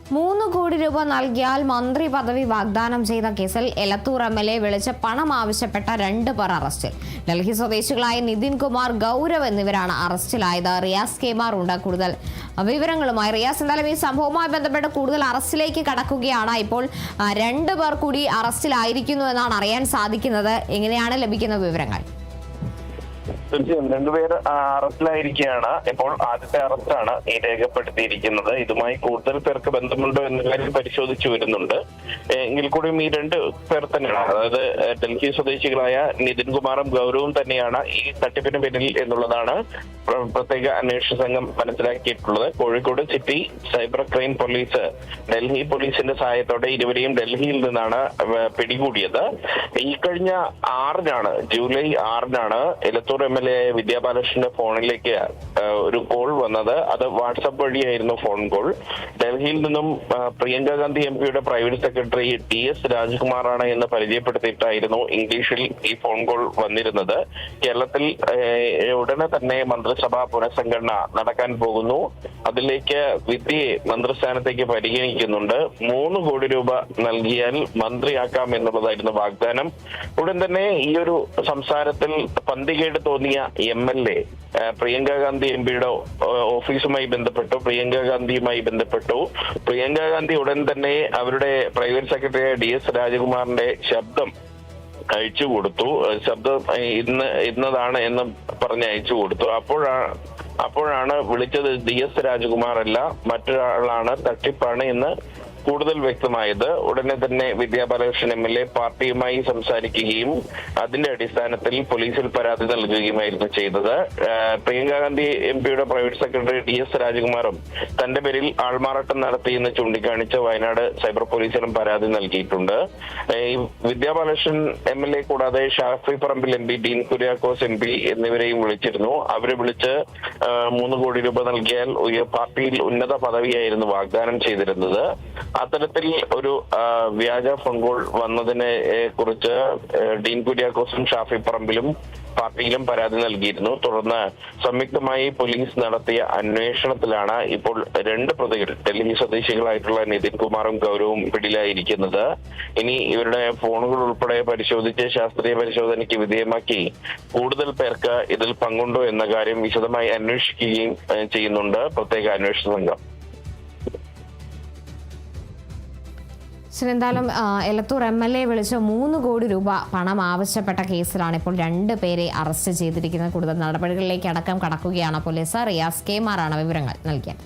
3 കോടി രൂപ നൽകിയാൽ മന്ത്രി പദവി വാഗ്ദാനം ചെയ്ത കേസിൽ എലത്തൂർ MLA വിളിച്ച് പണം ആവശ്യപ്പെട്ട 2 പേർ അറസ്റ്റിൽ. ഡൽഹി സ്വദേശികളായ നിതിൻ കുമാർ, ഗൗരവ് എന്നിവരാണ് അറസ്റ്റിലായത്. റിയാസ് കെമാർ ഉണ്ട് കൂടുതൽ വിവരങ്ങളുമായി. റിയാസ്, എന്തായാലും ഈ സംഭവവുമായി ബന്ധപ്പെട്ട് കൂടുതൽ അറസ്റ്റിലേക്ക് കടക്കുകയാണ്. ഇപ്പോൾ 2 പേർ കൂടി അറസ്റ്റിലായിരിക്കുന്നു എന്നാണ് അറിയാൻ സാധിക്കുന്നത്. എങ്ങനെയാണ് ലഭിക്കുന്ന വിവരങ്ങൾ? തീർച്ചയായും 2 പേർ അറസ്റ്റിലായിരിക്കുകയാണ്. ഇപ്പോൾ ആദ്യത്തെ അറസ്റ്റാണ് ഈ രേഖപ്പെടുത്തിയിരിക്കുന്നത്. ഇതുമായി കൂടുതൽ പേർക്ക് ബന്ധമുണ്ടോ എന്ന കാര്യം പരിശോധിച്ചു വരുന്നുണ്ട്. എങ്കിൽ കൂടിയും ഈ 2 പേർ തന്നെയാണ്, അതായത് ഡൽഹി സ്വദേശികളായ നിതിൻ കുമാറും ഗൗരവും തന്നെയാണ് ഈ തട്ടിപ്പിന് പിന്നിൽ എന്നുള്ളതാണ് പ്രത്യേക അന്വേഷണ സംഘം മനസ്സിലാക്കിയിട്ടുള്ളത്. Kozhikode city cyber crime police Delhi പോലീസിന്റെ സഹായത്തോടെ ഇരുവരെയും ഡൽഹിയിൽ നിന്നാണ് പിടികൂടിയത്. ഈ കഴിഞ്ഞ 6-നാണ്, ജൂലൈ 6-നാണ് എലത്തൂർ MLA വിദ്യാ ബാലകൃഷ്ണന്റെ ഫോണിലേക്ക് ഒരു കോൾ വന്നത്. അത് വാട്സപ്പ് വഴിയായിരുന്നു ഫോൺ കോൾ. ഡൽഹിയിൽ നിന്നും പ്രിയങ്ക ഗാന്ധി MP-യുടെ പ്രൈവറ്റ് സെക്രട്ടറി DS രാജ്കുമാറാണ് എന്ന് പരിചയപ്പെടുത്തിയിട്ടായിരുന്നു ഇംഗ്ലീഷിൽ ഈ ഫോൺ കോൾ വന്നിരുന്നത്. കേരളത്തിൽ ഉടനെ തന്നെ മന്ത്രിസഭാ പുനഃസംഘടന നടക്കാൻ പോകുന്നു. അതിലേക്ക് വിദ്യയെ മന്ത്രിസ്ഥാനത്തേക്ക് പരിഗണിക്കുന്നുണ്ട്. 3 കോടി രൂപ നൽകിയാൽ മന്ത്രിയാക്കാം എന്നുള്ളതായിരുന്നു വാഗ്ദാനം. ഉടൻ തന്നെ ഈ ഒരു സംസാരത്തിൽ പന്തികേട് തോന്നിയ MLA പ്രിയങ്ക ഗാന്ധി MP-യുടെ ഓഫീസുമായി ബന്ധപ്പെട്ടു, പ്രിയങ്ക ഗാന്ധിയുമായി ബന്ധപ്പെട്ടു. പ്രിയങ്ക ഗാന്ധി ഉടൻ തന്നെ അവരുടെ പ്രൈവറ്റ് സെക്രട്ടറി DS രാജകുമാറിന്റെ ശബ്ദം അയച്ചു കൊടുത്തു. ശബ്ദം ഇന്നതാണ് എന്ന് പറഞ്ഞ് അയച്ചു കൊടുത്തു. അപ്പോഴാണ് വിളിച്ചത് DS രാജകുമാർ അല്ല, മറ്റൊരാളാണ്, തട്ടിപ്പാണ് എന്ന് കൂടുതൽ വ്യക്തമായത്. ഉടനെ തന്നെ വിദ്യാ ബാലകൃഷ്ണൻ MLA പാർട്ടിയുമായി സംസാരിക്കുകയും അതിന്റെ അടിസ്ഥാനത്തിൽ പോലീസിൽ പരാതി നൽകുകയുമായിരുന്നു ചെയ്തത്. പ്രിയങ്ക ഗാന്ധി MP-യുടെ പ്രൈവറ്റ് സെക്രട്ടറി DS രാജകുമാറും തന്റെ പേരിൽ ആൾമാറാട്ടം നടത്തിയെന്ന് ചൂണ്ടിക്കാണിച്ച് വയനാട് സൈബർ പോലീസിലും പരാതി നൽകിയിട്ടുണ്ട്. വിദ്യാ ബാലകൃഷ്ണൻ MLA കൂടാതെ ഷാഫി പറമ്പിൽ MP, ഡീൻ കുര്യാക്കോസ് MP എന്നിവരെയും വിളിച്ചിരുന്നു. അവരെ വിളിച്ച് 3 കോടി രൂപ നൽകിയാൽ പാർട്ടിയിൽ ഉന്നത പദവിയായിരുന്നു വാഗ്ദാനം ചെയ്തിരുന്നത്. അത്തരത്തിൽ ഒരു വ്യാജ ഫോൺ കോൾ വന്നതിനെ കുറിച്ച് ഡീൻ കുര്യാക്കോസും ഷാഫി പറമ്പിലും പാർട്ടിയിലും പരാതി നൽകിയിരുന്നു. തുടർന്ന് സംയുക്തമായി പോലീസ് നടത്തിയ അന്വേഷണത്തിലാണ് ഇപ്പോൾ 2 പ്രതികൾ, ഡൽഹി സ്വദേശികളായിട്ടുള്ള നിതിൻ കുമാറും ഗൗരവും പിടിയിലായിരിക്കുന്നത്. ഇനി ഇവരുടെ ഫോണുകൾ ഉൾപ്പെടെ പരിശോധിച്ച് ശാസ്ത്രീയ പരിശോധനയ്ക്ക് വിധേയമാക്കി കൂടുതൽ പേർക്ക് ഇതിൽ പങ്കുണ്ടോ എന്ന കാര്യം വിശദമായി അന്വേഷിക്കുകയും ചെയ്യുന്നുണ്ട് പ്രത്യേക അന്വേഷണ സംഘം. എന്തായാലും എലത്തൂർ MLA വിളിച്ച് 3 കോടി രൂപ പണം ആവശ്യപ്പെട്ട കേസിലാണ് ഇപ്പോൾ 2 പേരെ അറസ്റ്റ് ചെയ്തിരിക്കുന്നത്. കൂടുതൽ നടപടികളിലേക്ക് അടക്കം കടക്കുകയാണ് പോലീസ്. റിയാസ് കെമാറാണ് വിവരങ്ങൾ നൽകിയത്.